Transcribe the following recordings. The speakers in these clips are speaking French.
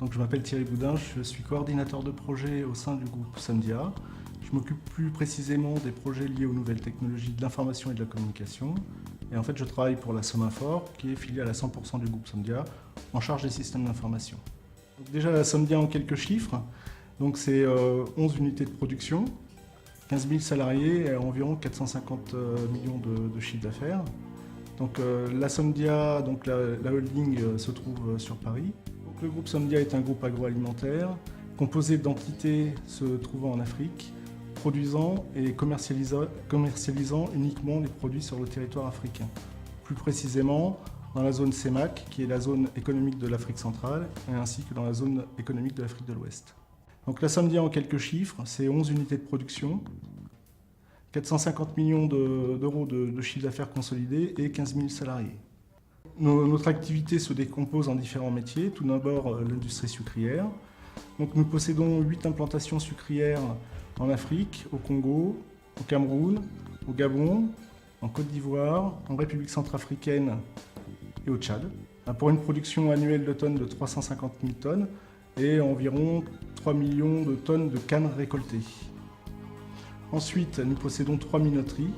Donc, je m'appelle Thierry Boudin, je suis coordinateur de projet au sein du groupe Somdia. Je m'occupe plus précisément des projets liés aux nouvelles technologies de l'information et de la communication. Et en fait, je travaille pour la Sominfor, qui est filiale à 100% du groupe Somdia, en charge des systèmes d'information. Déjà, la Somdia en quelques chiffres. Donc, c'est 11 unités de production, 15 000 salariés et environ 450 millions de chiffre d'affaires. Donc, la Somdia, donc la holding, se trouve sur Paris. Donc, le groupe Somdia est un groupe agroalimentaire composé d'entités se trouvant en Afrique, produisant et commercialisant uniquement les produits sur le territoire africain. Plus précisément, dans la zone CEMAC, qui est la zone économique de l'Afrique centrale, ainsi que dans la zone économique de l'Afrique de l'Ouest. Donc la Somdia en quelques chiffres, c'est 11 unités de production, 450 millions d'euros de chiffre d'affaires consolidé et 15 000 salariés. Notre activité se décompose en différents métiers. Tout d'abord, l'industrie sucrière. Donc, nous possédons 8 implantations sucrières en Afrique, au Congo, au Cameroun, au Gabon, en Côte d'Ivoire, en République centrafricaine et au Tchad, pour une production annuelle de tonnes de 350 000 tonnes et environ 3 millions de tonnes de cannes récoltées. Ensuite, nous possédons 3 minoteries,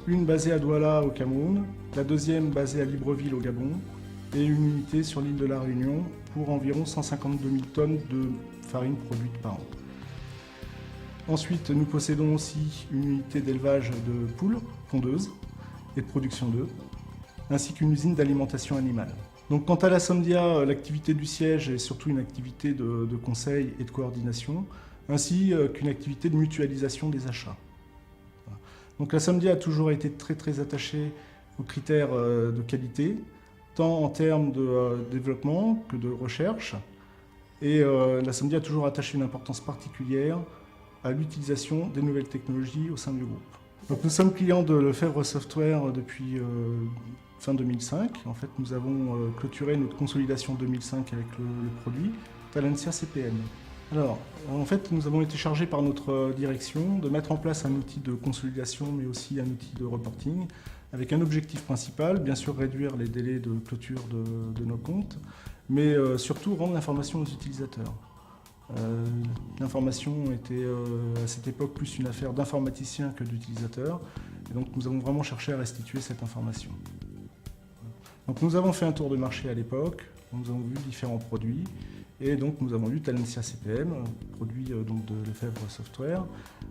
une basée à Douala au Cameroun, la deuxième basée à Libreville au Gabon et une unité sur l'île de la Réunion pour environ 152 000 tonnes de farine produite par an. Ensuite, nous possédons aussi une unité d'élevage de poules pondeuses et de production d'œufs, ainsi qu'une usine d'alimentation animale. Donc, quant à la Somdia, l'activité du siège est surtout une activité de conseil et de coordination, ainsi qu'une activité de mutualisation des achats. Donc, la Somdia a toujours été très attachée aux critères de qualité, tant en termes de développement que de recherche. Et la Somdia a toujours attaché une importance particulière à l'utilisation des nouvelles technologies au sein du groupe. Donc, nous sommes clients de Lefebvre Software depuis fin 2005. En fait, nous avons clôturé notre consolidation 2005 avec le produit Talentia CPM. Alors, en fait, nous avons été chargés par notre direction de mettre en place un outil de consolidation, mais aussi un outil de reporting, avec un objectif principal, bien sûr réduire les délais de clôture de nos comptes, mais surtout rendre l'information aux utilisateurs. L'information était à cette époque plus une affaire d'informaticiens que d'utilisateurs, et donc nous avons vraiment cherché à restituer cette information. Donc nous avons fait un tour de marché à l'époque, nous avons vu différents produits, et donc nous avons eu Talentia CPM, produit donc de Lefebvre Software,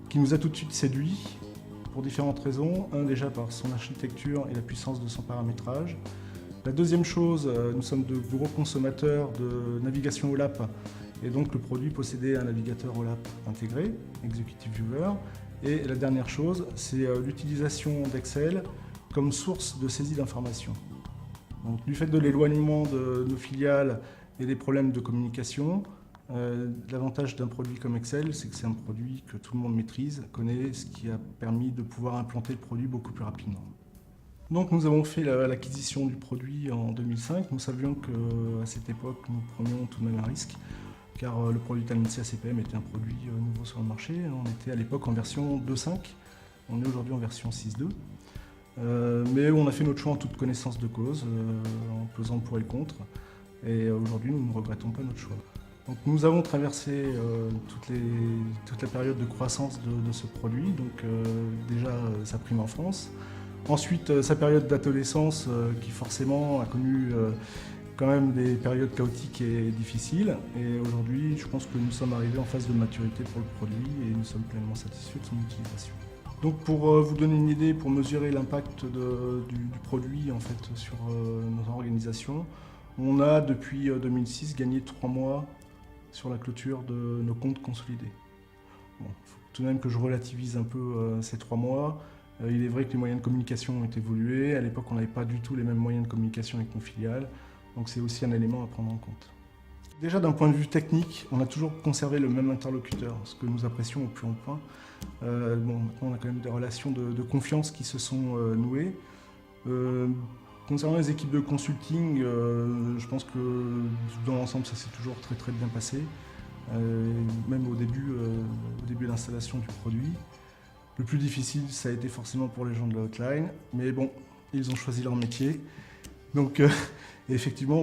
qui nous a tout de suite séduit pour différentes raisons. Un, déjà par son architecture et la puissance de son paramétrage. La deuxième chose, nous sommes de gros consommateurs de navigation OLAP, et donc le produit possédait un navigateur OLAP intégré, Executive Viewer. Et la dernière chose, c'est l'utilisation d'Excel comme source de saisie d'informations. Donc, du fait de l'éloignement de nos filiales et des problèmes de communication, l'avantage d'un produit comme Excel, c'est que c'est un produit que tout le monde maîtrise, connaît, ce qui a permis de pouvoir implanter le produit beaucoup plus rapidement. Donc nous avons fait l'acquisition du produit en 2005. Nous savions qu'à cette époque, nous prenions tout de même un risque, car le produit Talentia CPM était un produit nouveau sur le marché. On était à l'époque en version 2.5, on est aujourd'hui en version 6.2. Mais on a fait notre choix en toute connaissance de cause, en pesant le pour et le contre. Et aujourd'hui, nous ne regrettons pas notre choix. Donc, nous avons traversé toute la période de croissance de ce produit. Donc, déjà sa prime enfance. Ensuite, sa période d'adolescence qui forcément a connu quand même des périodes chaotiques et difficiles. Et aujourd'hui, je pense que nous sommes arrivés en phase de maturité pour le produit et nous sommes pleinement satisfaits de son utilisation. Donc pour vous donner une idée, pour mesurer l'impact du produit en fait, sur notre organisation, on a depuis 2006 gagné 3 mois sur la clôture de nos comptes consolidés. Bon, il faut tout de même que je relativise un peu ces 3 mois. Il est vrai que les moyens de communication ont évolué. À l'époque, on n'avait pas du tout les mêmes moyens de communication avec nos filiales. Donc c'est aussi un élément à prendre en compte. Déjà d'un point de vue technique, on a toujours conservé le même interlocuteur, ce que nous apprécions au plus haut point. Maintenant on a quand même des relations de confiance qui se sont nouées. Concernant les équipes de consulting, je pense que dans l'ensemble ça s'est toujours très bien passé, même au début de l'installation du produit. Le plus difficile ça a été forcément pour les gens de la hotline, mais bon, ils ont choisi leur métier. Donc, effectivement,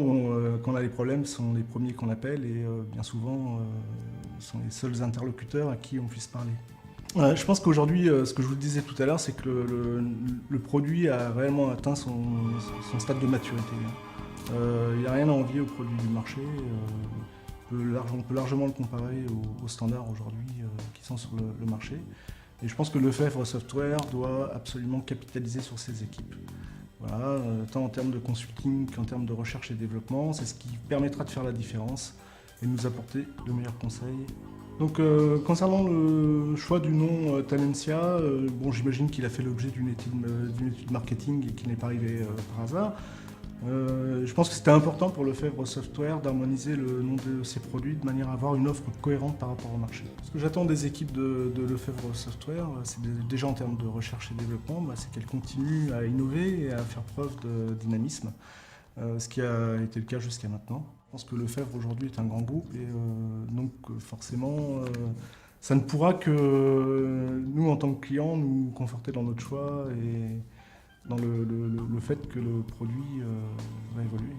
quand on a les problèmes, ce sont les premiers qu'on appelle et bien souvent, sont les seuls interlocuteurs à qui on puisse parler. Je pense qu'aujourd'hui, ce que je vous disais tout à l'heure, c'est que le produit a réellement atteint son stade de maturité. Il n'y a rien à envier aux produits du marché. On peut largement le comparer aux standards aujourd'hui qui sont sur le marché. Et je pense que Lefebvre Software doit absolument capitaliser sur ses équipes. Voilà, tant en termes de consulting qu'en termes de recherche et développement, c'est ce qui permettra de faire la différence et de nous apporter le meilleur conseil. Donc, concernant le choix du nom Talentia, bon, j'imagine qu'il a fait l'objet d'une étude marketing et qu'il n'est pas arrivé par hasard. Je pense que c'était important pour Lefebvre Software d'harmoniser le nom de ses produits de manière à avoir une offre cohérente par rapport au marché. Ce que j'attends des équipes de Lefebvre Software, c'est déjà en termes de recherche et développement, c'est qu'elles continuent à innover et à faire preuve de dynamisme, ce qui a été le cas jusqu'à maintenant. Je pense que Lefebvre aujourd'hui est un grand groupe et donc forcément ça ne pourra que nous en tant que clients nous conforter dans notre choix et dans le fait que le produit va évoluer.